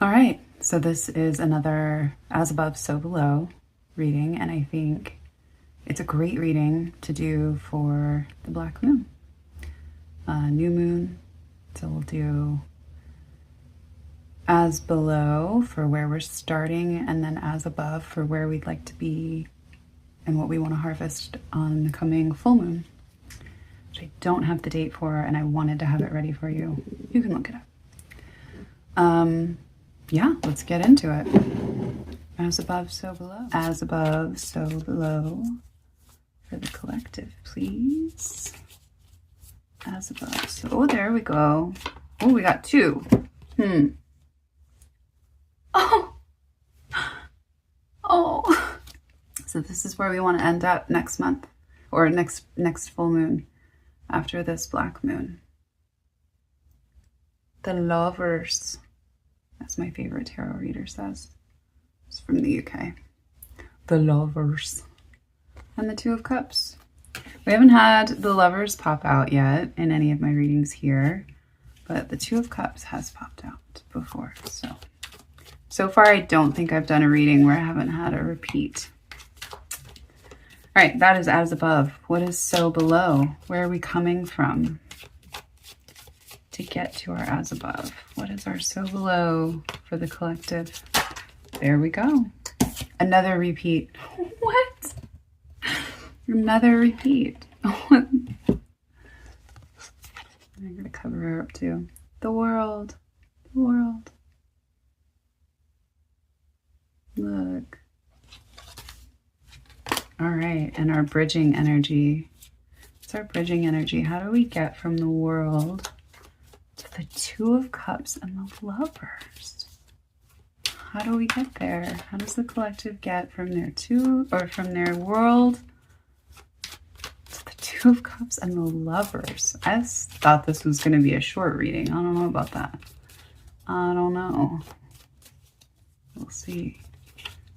All right, so this is another As Above, So Below reading, and I think it's a great reading to do for the Black Moon. New Moon, so we'll do As Below for where we're starting, and then As Above for where we'd like to be and what we want to harvest on the coming full moon, which I don't have the date for, and I wanted to have it ready for you. You can look it up. Yeah, let's get into it. As above, so below. As above, so below. For the collective, please. As above, so... Oh, there we go. Oh, we got two. Oh! Oh! So this is where we want to end up next month. Or next full moon. After this Black Moon. The Lovers. As my favorite tarot reader says. It's from the UK. The Lovers. And the Two of Cups. We haven't had the Lovers pop out yet in any of my readings here. But the Two of Cups has popped out before. So far I don't think I've done a reading where I haven't had a repeat. Alright, that is As Above. What is so below? Where are we coming from? To get to our As Above. What is our so below for the collective? There we go. Another repeat. What? Another repeat. I'm going to cover her up too. The world. The world. Look. All right. And our bridging energy. What's our bridging energy? How do we get from the world to the Two of Cups and the Lovers? How do we get there? How does the collective get from their from their world to the Two of Cups and the Lovers? I thought this was going to be a short reading. I don't know about that. I don't know. We'll see.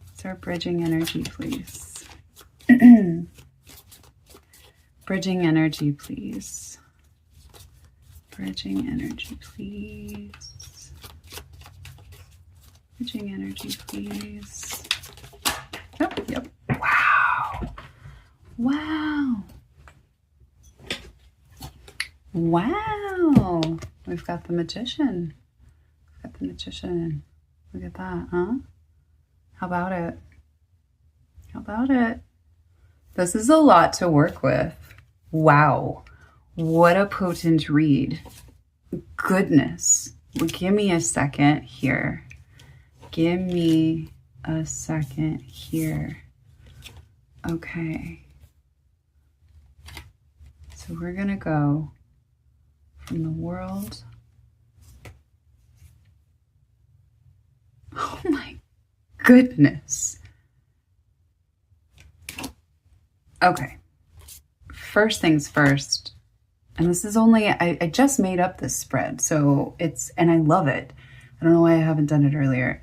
What's our bridging energy, please? Bridging energy, please. Bridging energy, please. Bridging energy, please. Oh, yep. Wow. Wow. Wow. We've got the Magician. We've got the Magician. Look at that, huh? How about it? How about it? This is a lot to work with. Wow. What a potent read. Goodness. Well, give me a second here. Give me a second here. Okay. So we're going to go from the world. Oh my goodness. Okay. First things first. And this is only, I just made up this spread. So and I love it. I don't know why I haven't done it earlier.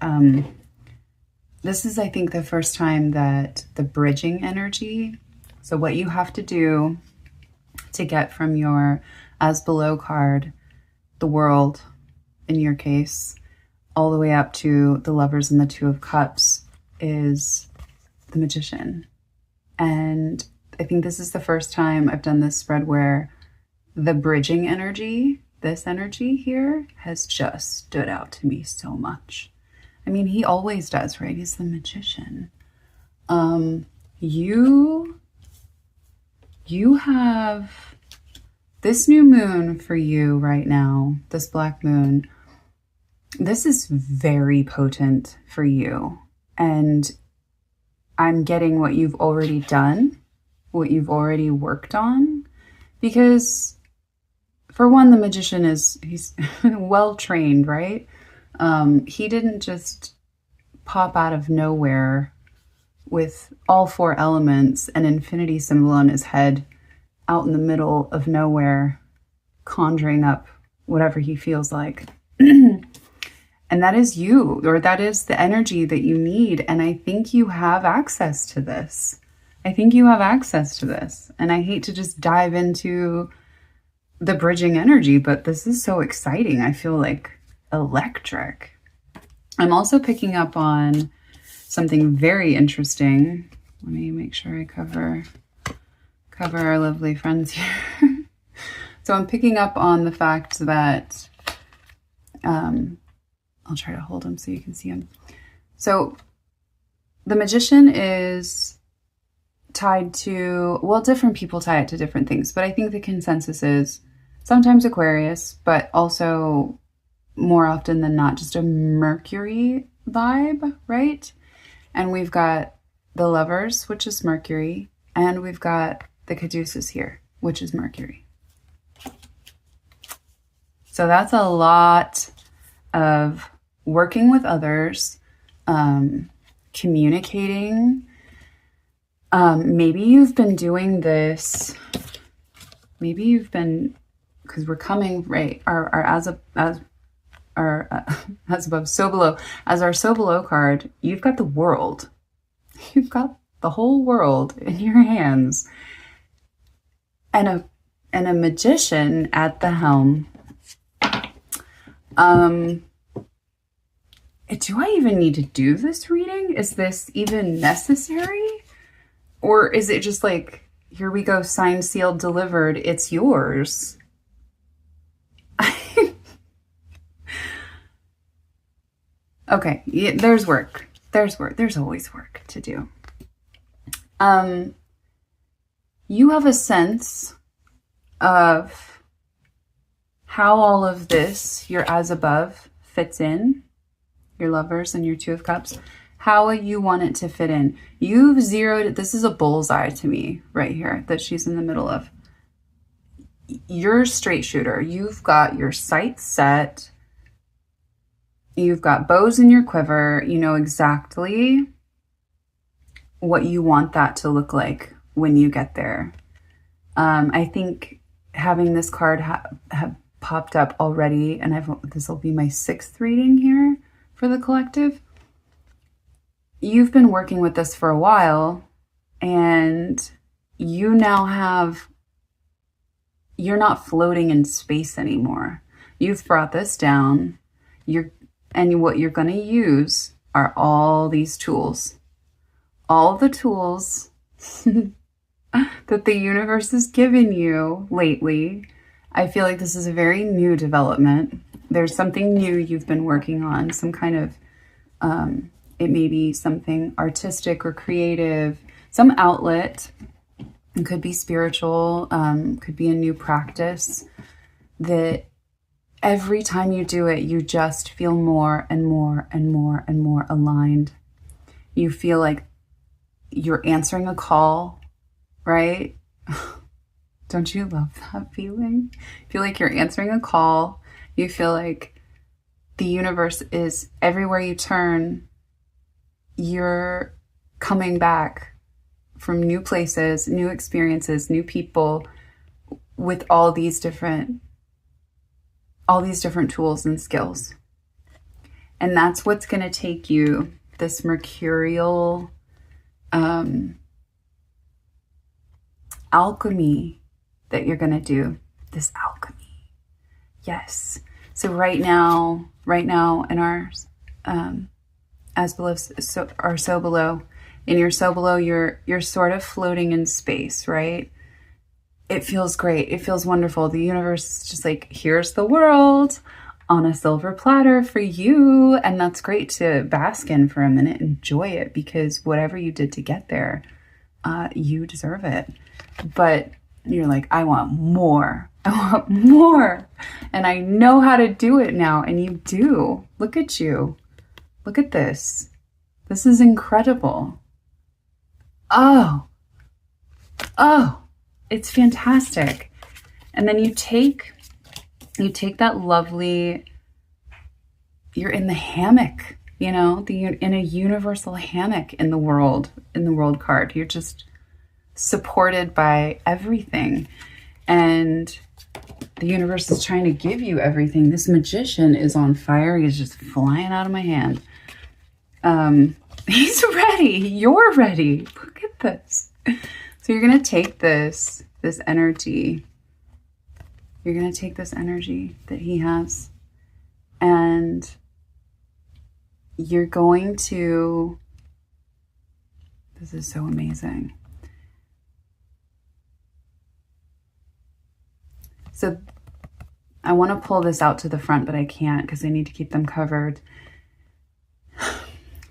This is, I think, the first time that the bridging energy, so what you have to do to get from your As Below card, the world, in your case, all the way up to the Lovers and the Two of Cups is the Magician. And I think this is the first time I've done this spread where the bridging energy, this energy here, has just stood out to me so much. I mean, he always does, right? He's the Magician. You have this new moon for you right now, this Black Moon. This is very potent for you. And I'm getting what you've already done, what you've already worked on, because for one, the Magician he's well trained, right? He didn't just pop out of nowhere with all four elements, an infinity symbol on his head, out in the middle of nowhere, conjuring up whatever he feels like. And that is you, or that is the energy that you need. And I think you have access to this. I think you have access to this. And I hate to just dive into the bridging energy, but this is so exciting. I feel like electric. I'm also picking up on something very interesting. Let me make sure I cover our lovely friends here. So I'm picking up on the fact that, I'll try to hold him so you can see him. So the Magician is tied to, well, different people tie it to different things, but I think the consensus is sometimes Aquarius, but also more often than not, just a Mercury vibe, right? And we've got the Lovers, which is Mercury, and we've got the Caduceus here, which is Mercury. So that's a lot of working with others, communicating. Maybe you've been doing this. Maybe you've been, because we're coming right. Our as above, so below. As our so below card, you've got the world. You've got the whole world in your hands, and a magician at the helm. Do I even need to do this reading? Is this even necessary? Or is it just like, here we go, signed, sealed, delivered, it's yours? Okay, yeah, there's work. There's work. There's always work to do. You have a sense of how all of this, your as above, fits in, your Lovers and your Two of Cups, how you want it to fit in. You've zeroed it. This is a bullseye to me right here that she's in the middle of. You're a straight shooter. You've got your sights set. You've got bows in your quiver. You know exactly what you want that to look like when you get there. I think having this card have popped up already, and this will be my 6th reading here for the collective. You've been working with this for a while, and you now you're not floating in space anymore. You've brought this down. And what you're going to use are all these tools. All the tools that the universe has given you lately. I feel like this is a very new development. There's something new you've been working on, some kind of, it may be something artistic or creative, some outlet. It could be spiritual, could be a new practice that every time you do it, you just feel more and more and more and more aligned. You feel like you're answering a call, right? Don't you love that feeling? You feel like you're answering a call. You feel like the universe is everywhere you turn. You're coming back from new places, new experiences, new people with all these different tools and skills. And that's what's going to take you, this mercurial alchemy that you're going to do. This alchemy. Yes. So right now in our as below, so below, in your so below, you're sort of floating in space, right? It feels great. It feels wonderful. The universe is just like, here's the world on a silver platter for you. And that's great to bask in for a minute. Enjoy it, because whatever you did to get there, you deserve it. But you're like, I want more. I want more. And I know how to do it now. And you do. Look at you. Look at this. This is incredible. Oh, it's fantastic. And then you take that lovely, you're in the hammock, in a universal hammock in the world card. You're just supported by everything. And the universe is trying to give you everything. This magician is on fire. He's just flying out of my hand. He's ready. You're ready. Look at this. So you're going to take this energy. You're going to take this energy that he has, and you're going to, this is so amazing. So I want to pull this out to the front, but I can't because I need to keep them covered.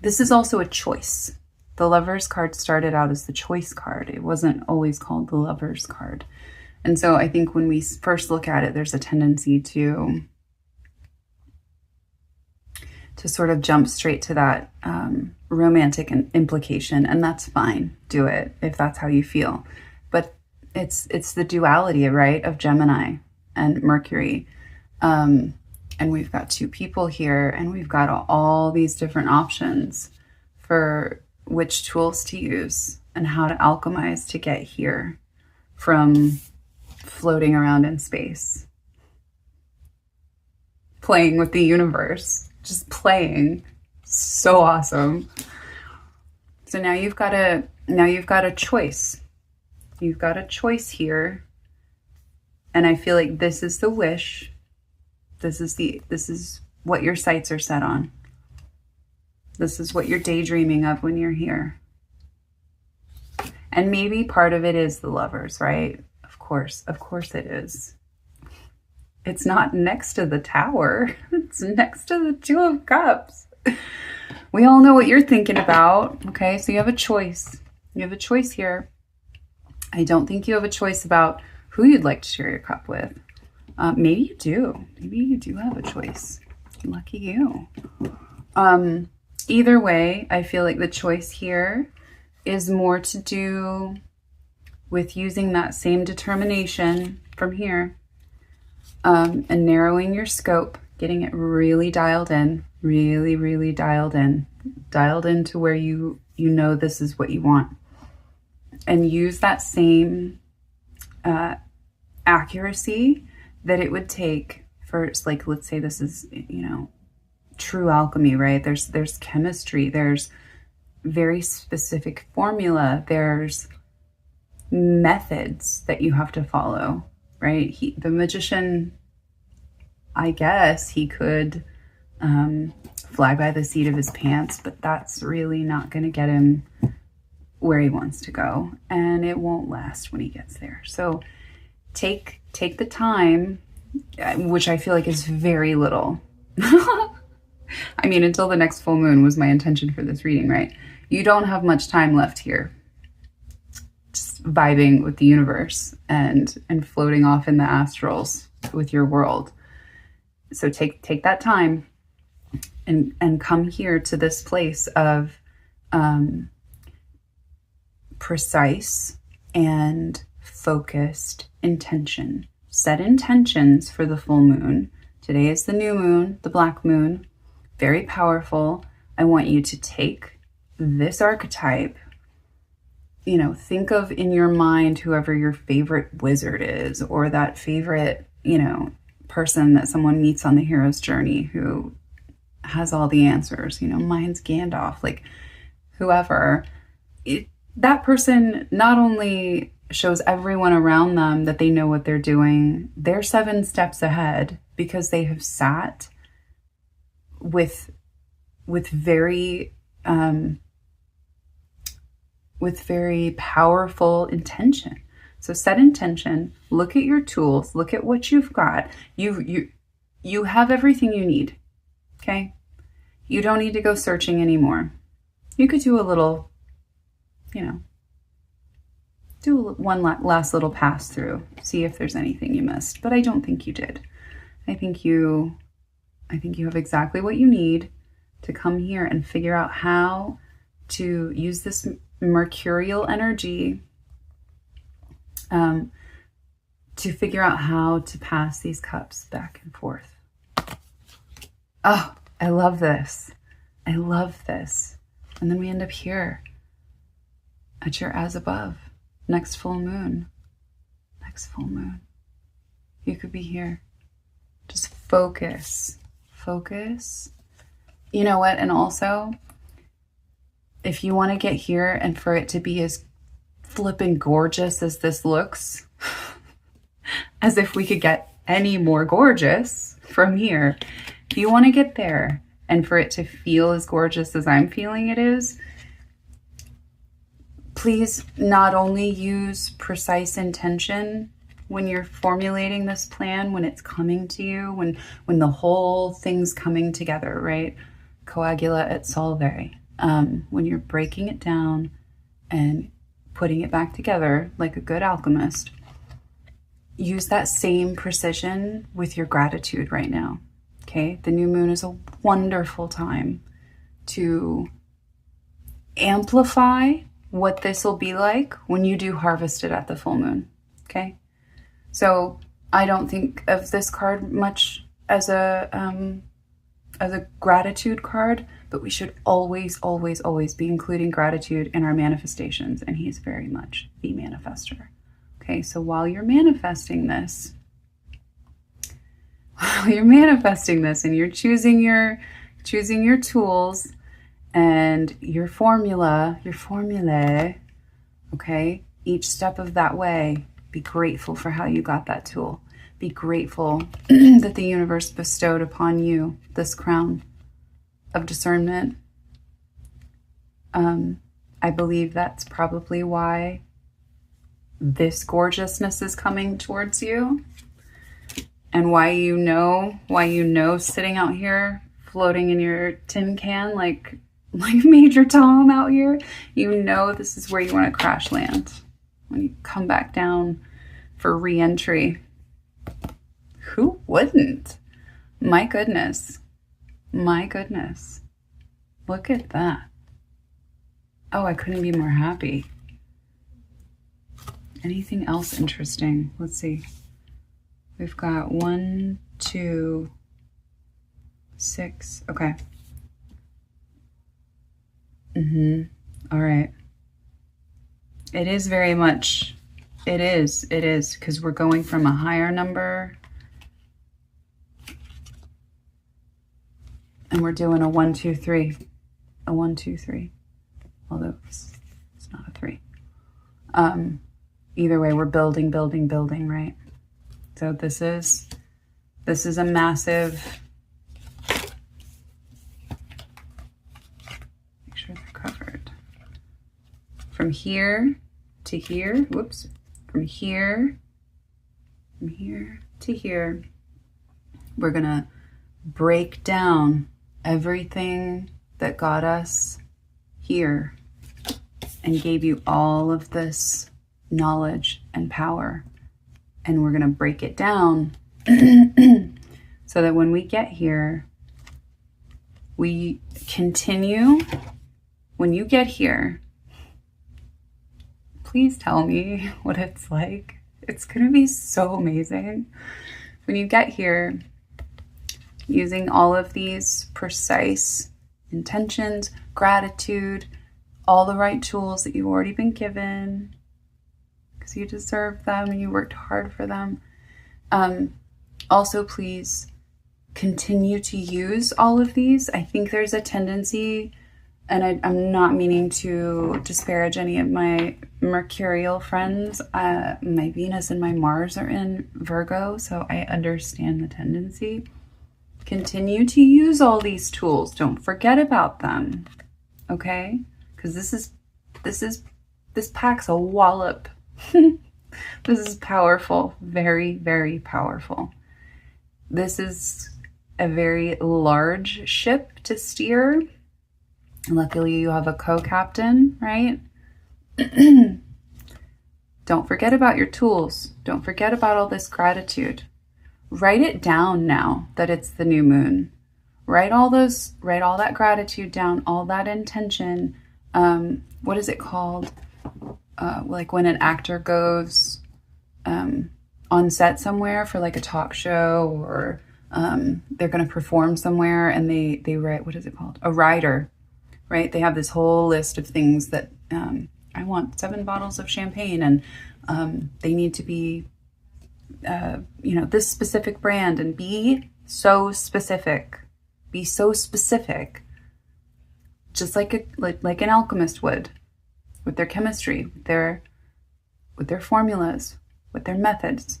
This is also a choice. The Lover's card started out as the choice card. It wasn't always called the Lover's card. And so I think when we first look at it, there's a tendency to sort of jump straight to that romantic implication, and that's fine. Do it if that's how you feel. But it's the duality, right, of Gemini and Mercury. And we've got two people here, and we've got all these different options for which tools to use and how to alchemize to get here from floating around in space, playing with the universe, just playing. So awesome. So now you've got a choice. You've got a choice here. And I feel like this is the wish. This is what your sights are set on. This is what you're daydreaming of when you're here. And maybe part of it is the Lovers, right? Of course it is. It's not next to the Tower. It's next to the Two of Cups. We all know what you're thinking about. Okay, so you have a choice. You have a choice here. I don't think you have a choice about who you'd like to share your cup with. Maybe you do. Maybe you do have a choice. Lucky you. Either way, I feel like the choice here is more to do with using that same determination from here, and narrowing your scope, getting it really dialed in, really dialed in to where you know this is what you want, and use that same accuracy that it would take for, like, let's say this is, true alchemy, right? There's chemistry, there's very specific formula, there's methods that you have to follow, right? The magician, I guess he could fly by the seat of his pants, but that's really not going to get him where he wants to go, and it won't last when he gets there. So take the time, which I feel like is very little. I mean, until the next full moon was my intention for this reading, right? You don't have much time left here. Just vibing with the universe and floating off in the astrals with your world. So take that time and come here to this place of precise and focused intention. Set intentions for the full moon. Today is the new moon, the black moon. Very powerful. I want you to take this archetype, think of in your mind whoever your favorite wizard is, or that favorite, person that someone meets on the hero's journey who has all the answers. Mine's Gandalf, like whoever. That person not only shows everyone around them that they know what they're doing, they're 7 steps ahead because they have sat with very powerful intention. So set intention, look at your tools, look at what you've got. You have everything you need. Okay? You don't need to go searching anymore. You could do a little, do one last little pass through, see if there's anything you missed, but I don't think you did. I think you have exactly what you need to come here and figure out how to use this mercurial energy to figure out how to pass these cups back and forth. Oh, I love this. I love this. And then we end up here at your as above. Next full moon. Next full moon. You could be here. Just focus. Focus. You know what? And also, if you want to get here and for it to be as flippin' gorgeous as this looks, as if we could get any more gorgeous from here, if you want to get there and for it to feel as gorgeous as I'm feeling it is, please not only use precise intention when you're formulating this plan, when it's coming to you, when the whole thing's coming together, right? Coagula et solve. When you're breaking it down and putting it back together like a good alchemist, use that same precision with your gratitude right now. Okay? The new moon is a wonderful time to amplify what this will be like when you do harvest it at the full moon. Okay? So I don't think of this card much as a gratitude card, but we should always, always, always be including gratitude in our manifestations, and he's very much the manifester. Okay, so while you're manifesting this, and you're choosing your tools and your formulae, okay, each step of that way, be grateful for how you got that tool. Be grateful that the universe bestowed upon you this crown of discernment. I believe that's probably why this gorgeousness is coming towards you, and why you know sitting out here floating in your tin can like Major Tom out here, you know this is where you want to crash land when you come back down for re-entry. Who wouldn't? My goodness. Look at that. Oh, I couldn't be more happy. Anything else interesting? Let's see. We've got 1, 2, 6. Okay. All right. It is very much, it is, because we're going from a higher number and we're doing a 1, 2, 3. A 1, 2, 3. Although it's not a 3. Either way, we're building, right? So this is a massive, make sure they're covered. From here to here, whoops, from here to here, we're gonna break down everything that got us here and gave you all of this knowledge and power. And we're going to break it down so that when we get here, we continue. When you get here, please tell me what it's like. It's going to be so amazing. When you get here, using all of these precise intentions, gratitude, all the right tools that you've already been given, because you deserve them and you worked hard for them. Also, please continue to use all of these. I think there's a tendency, and I'm not meaning to disparage any of my mercurial friends. My Venus and my Mars are in Virgo, so I understand the tendency. Continue to use all these tools. Don't forget about them, okay? Because this packs a wallop. This is powerful, very, very powerful. This is a very large ship to steer. Luckily, you have a co-captain, right? Don't forget about your tools. Don't forget about all this gratitude. Write it down now that it's the new moon. Write all that gratitude down, all that intention. What is it called? Like when an actor goes on set somewhere for like a talk show, or they're going to perform somewhere and they write, what is it called? A rider, right? They have this whole list of things that I want 7 bottles of champagne, and they need to be, this specific brand, and be so specific. Be so specific, just like an alchemist would, with their chemistry, with their formulas, with their methods.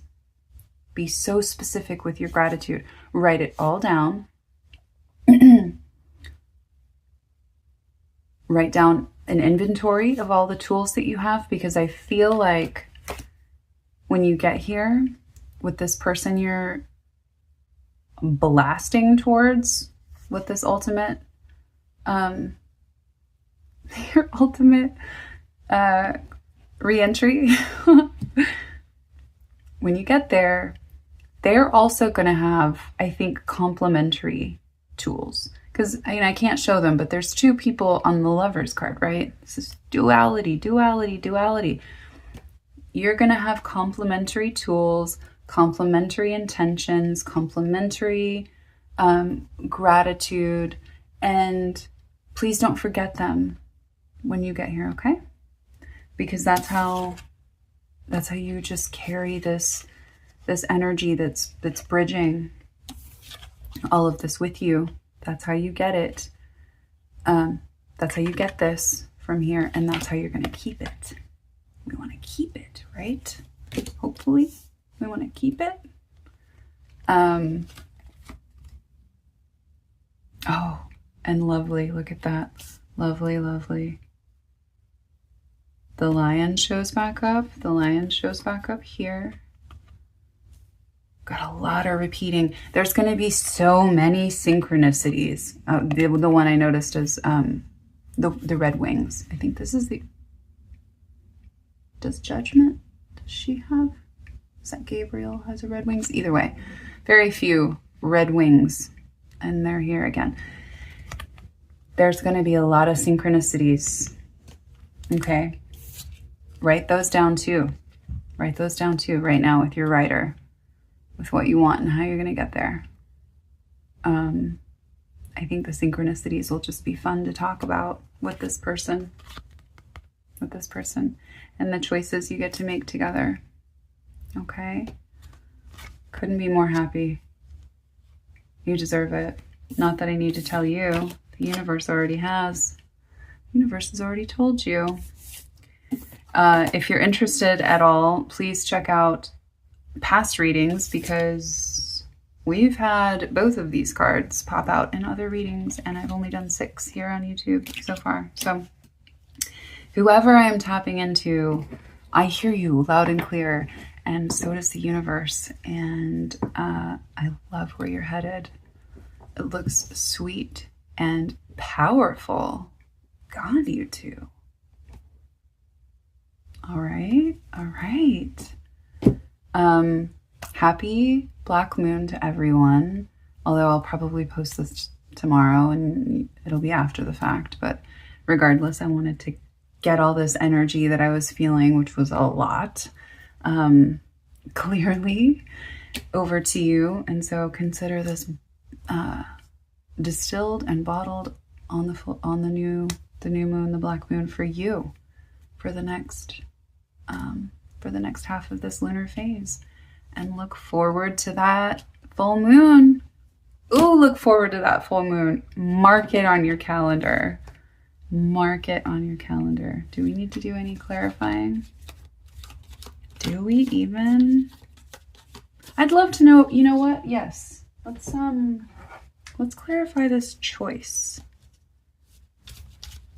Be so specific with your gratitude. Write it all down. write down an inventory of all the tools that you have, because I feel like when you get here with this person you're blasting towards with this ultimate, your ultimate re-entry, when you get there, they're also going to have, I think, complementary tools. Because I can't show them, but there's two people on the Lovers card, right? This is duality, duality, duality. You're going to have complementary tools, complementary intentions, complementary gratitude, and please don't forget them when you get here, okay? Because that's how you just carry this energy that's bridging all of this with you. That's how you get it. That's how you get this from here, and that's how you're going to keep it. We want to keep it, right? Hopefully, we want to keep it. Oh, and lovely. Look at that. Lovely, lovely. The lion shows back up. The lion shows back up here. Got a lot of repeating. There's going to be so many synchronicities. The one I noticed is the red wings. I think this is the... Does Judgment? Does she have? Is that Gabriel has a red wings? Either way, very few red wings. And they're here again. There's going to be a lot of synchronicities. Okay. Write those down too. Write those down too right now with your writer. With what you want and how you're going to get there. I think the synchronicities will just be fun to talk about with this person. With this person. And the choices you get to make together. Okay? Couldn't be more happy. You deserve it. Not that I need to tell you. The universe already has. The universe has already told you. If you're interested at all, please check out past readings, because we've had both of these cards pop out in other readings, and I've only done 6 here on YouTube so far. So whoever I am tapping into, I hear you loud and clear, and so does the universe. And I love where you're headed. It looks sweet and powerful. God, you two. All right. All right. Happy Black Moon to everyone. Although I'll probably post this tomorrow and it'll be after the fact. But regardless, I wanted to get all this energy that I was feeling, which was a lot, clearly over to you. And so consider this distilled and bottled on the new moon, the Black Moon, for you for the next half of this lunar phase. And look forward to that full moon. Ooh, look forward to that full moon. Mark it on your calendar. Mark it on your calendar. Do we need to do any clarifying? Do we even? I'd love to know. You know what? Yes. Let's clarify this choice.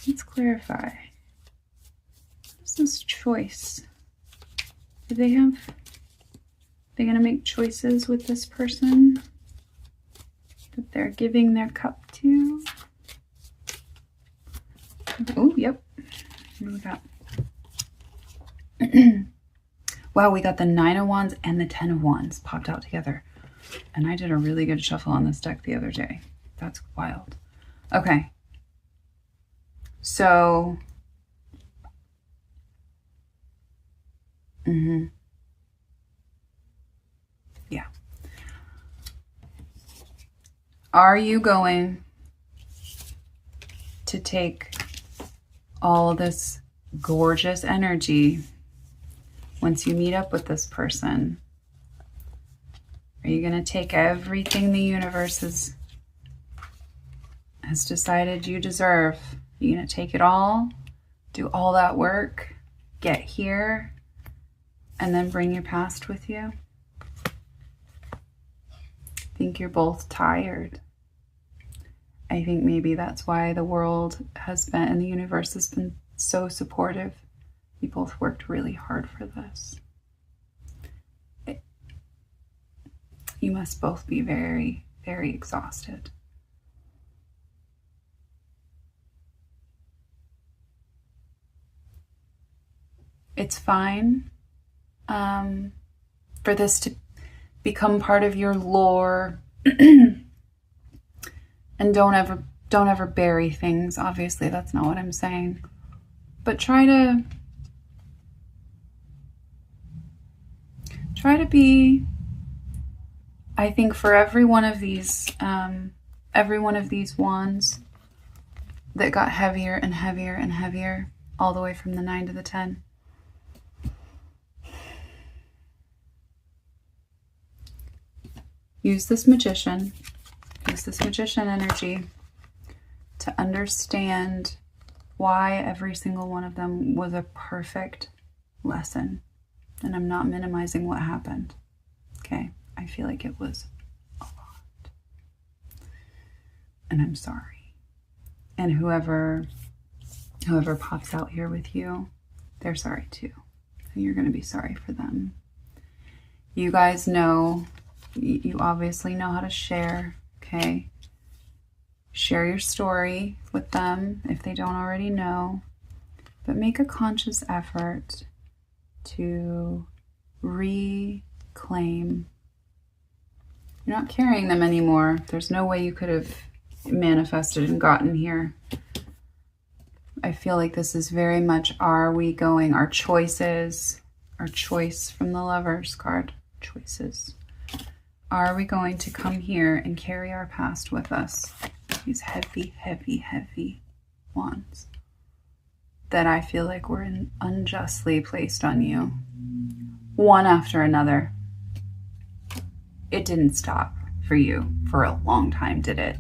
Let's clarify. What is this choice? Do they have? They're going to make choices with this person that they're giving their cup to. Oh, yep. What do we got? Wow, we got the 9 of Wands and the 10 of Wands popped out together. And I did a really good shuffle on this deck the other day. That's wild. Okay. So... yeah. Are you going to take all this gorgeous energy once you meet up with this person? Are you going to take everything the universe has decided you deserve? You're going to take it all, do all that work, get here, and then bring your past with you? I think you're both tired. I think maybe that's why the world has been and the universe has been so supportive. You both worked really hard for this. You must both be very, very exhausted. It's fine for this to become part of your lore. And don't ever bury things. Obviously, that's not what I'm saying. But try to be, I think for every one of these wands that got heavier and heavier and heavier, all the way from the 9 to the 10. Use this magician energy to understand why every single one of them was a perfect lesson. And I'm not minimizing what happened. Okay? I feel like it was a lot. And I'm sorry. And whoever pops out here with you, they're sorry too. And you're going to be sorry for them. You guys know, you obviously know how to share, okay? Share your story with them if they don't already know. But make a conscious effort to reclaim. You're not carrying them anymore. There's no way you could have manifested and gotten here. I feel like this is very much our choices, our choice from the Lovers card, choices. Are we going to come here and carry our past with us? These heavy, heavy, heavy wands that I feel like were unjustly placed on you, one after another. It didn't stop for you for a long time, did it?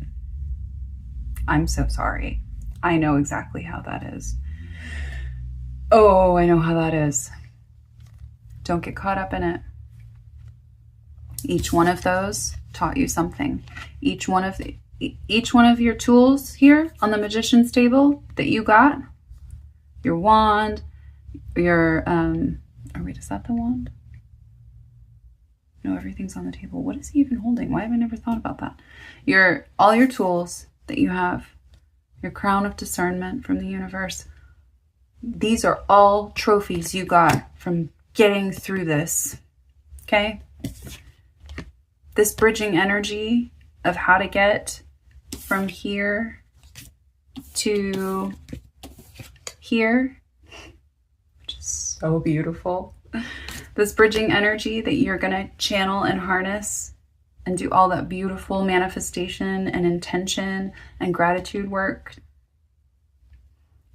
I'm so sorry. I know exactly how that is. Oh, I know how that is. Don't get caught up in it. Each one of those taught you something. Each one of your tools here on the magician's table that you got, your wand, your wait, is that the wand? No, everything's on the table. What is he even holding? Why have I never thought about that? All your tools that you have, your crown of discernment from the universe. These are all trophies you got from getting through this. Okay? This bridging energy of how to get from here to here, which is so beautiful. This bridging energy that you're going to channel and harness and do all that beautiful manifestation and intention and gratitude work.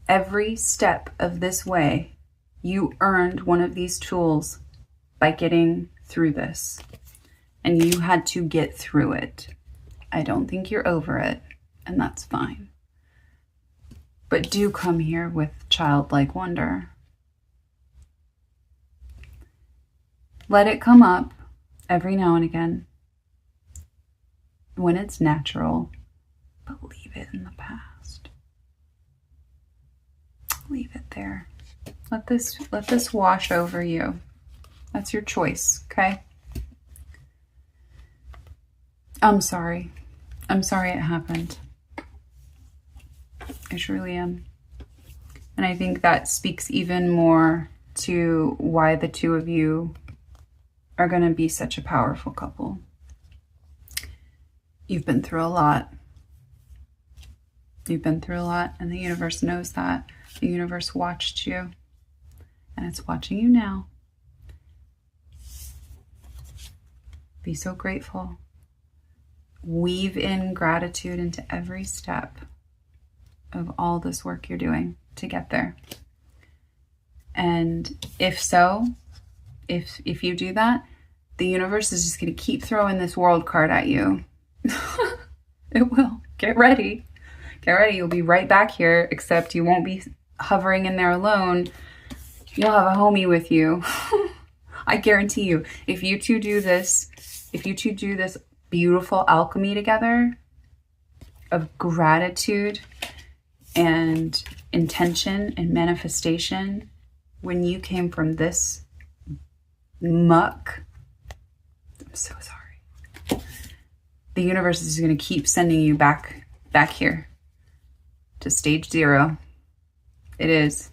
Every step of this way, you earned one of these tools by getting through this. And you had to get through it. I don't think you're over it, and that's fine. But do come here with childlike wonder. Let it come up every now and again when it's natural, but leave it in the past. Leave it there. Let this wash over you. That's your choice, okay? I'm sorry. I'm sorry it happened. I truly am. And I think that speaks even more to why the two of you are going to be such a powerful couple. You've been through a lot. You've been through a lot, and the universe knows that. The universe watched you, and it's watching you now. Be so grateful. Weave in gratitude into every step of all this work you're doing to get there. And if if you do that, the universe is just going to keep throwing this world card at you. It will. Get ready. Get ready. You'll be right back here, except you won't be hovering in there alone. You'll have a homie with you. I guarantee you, if you two do this beautiful alchemy together, of gratitude and intention and manifestation when you came from this muck. I'm so sorry. The universe is going to keep sending you back here to stage 0. It is.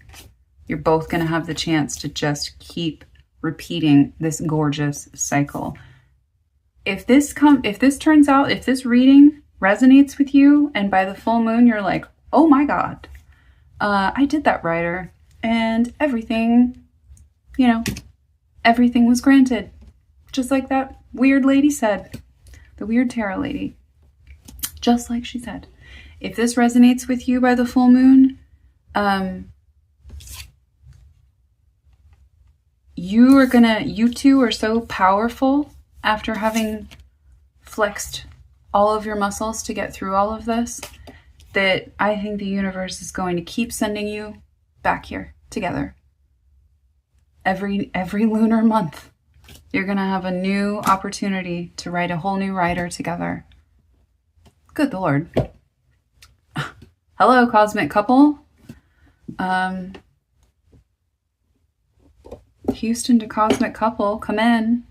You're both going to have the chance to just keep repeating this gorgeous cycle. If this reading resonates with you, and by the full moon you're like, oh my God, I did that, writer, and everything was granted, just like that weird lady said, the weird tarot lady, just like she said. If this resonates with you by the full moon, you two are so powerful after having flexed all of your muscles to get through all of this, that I think the universe is going to keep sending you back here together. Every lunar month, you're going to have a new opportunity to write a whole new writer together. Good Lord. Hello, cosmic couple. Houston to cosmic couple, come in.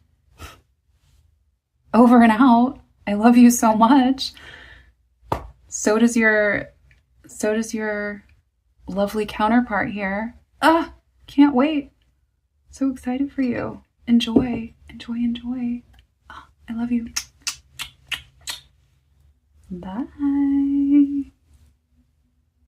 Over and out. I love you so much. So does your lovely counterpart here. Can't wait. So excited for you. Enjoy. I love you. Bye.